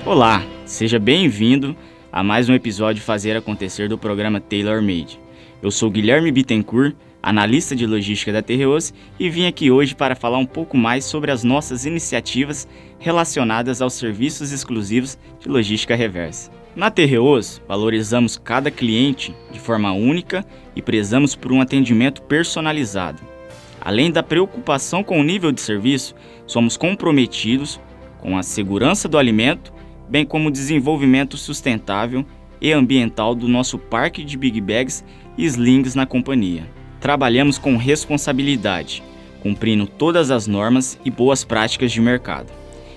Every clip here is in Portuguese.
Olá, seja bem-vindo a mais um episódio Fazer Acontecer do programa Tailor Made. Eu sou Guilherme Bittencourt, analista de logística da Terreos, e vim aqui hoje para falar um pouco mais sobre as nossas iniciativas relacionadas aos serviços exclusivos de logística reversa. Na Terreos, valorizamos cada cliente de forma única e prezamos por um atendimento personalizado. Além da preocupação com o nível de serviço, somos comprometidos com a segurança do alimento, bem como o desenvolvimento sustentável e ambiental do nosso parque de Big Bags e Slings na companhia. Trabalhamos com responsabilidade, cumprindo todas as normas e boas práticas de mercado.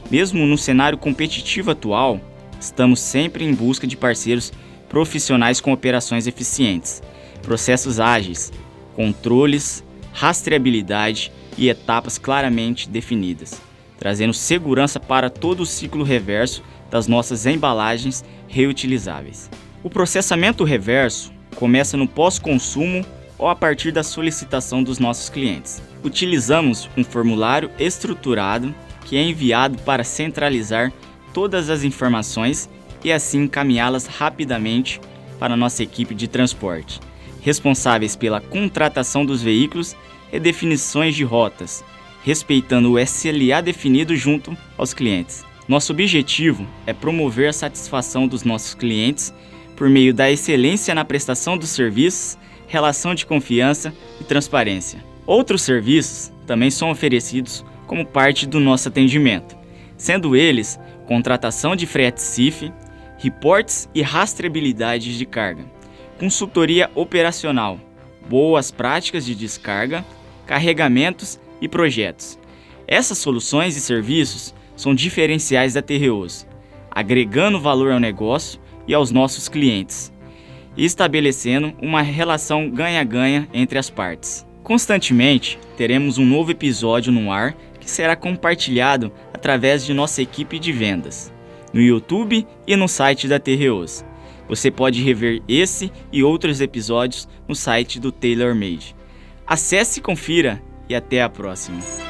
Mesmo no cenário competitivo atual, estamos sempre em busca de parceiros profissionais com operações eficientes, processos ágeis, controles, rastreabilidade e etapas claramente definidas, trazendo segurança para todo o ciclo reverso das nossas embalagens reutilizáveis. O processamento reverso começa no pós-consumo ou a partir da solicitação dos nossos clientes. Utilizamos um formulário estruturado que é enviado para centralizar todas as informações e assim encaminhá-las rapidamente para a nossa equipe de transporte, responsáveis pela contratação dos veículos e definições de rotas, respeitando o SLA definido junto aos clientes. Nosso objetivo é promover a satisfação dos nossos clientes por meio da excelência na prestação dos serviços, relação de confiança e transparência. Outros serviços também são oferecidos como parte do nosso atendimento, sendo eles contratação de frete CIF, reportes e rastreabilidade de carga, consultoria operacional, boas práticas de descarga, carregamentos e projetos. Essas soluções e serviços são diferenciais da Terreos, agregando valor ao negócio e aos nossos clientes, e estabelecendo uma relação ganha-ganha entre as partes. Constantemente, teremos um novo episódio no ar que será compartilhado através de nossa equipe de vendas, no YouTube e no site da Terreos. Você pode rever esse e outros episódios no site do Tailor Made. Acesse e confira, e até a próxima!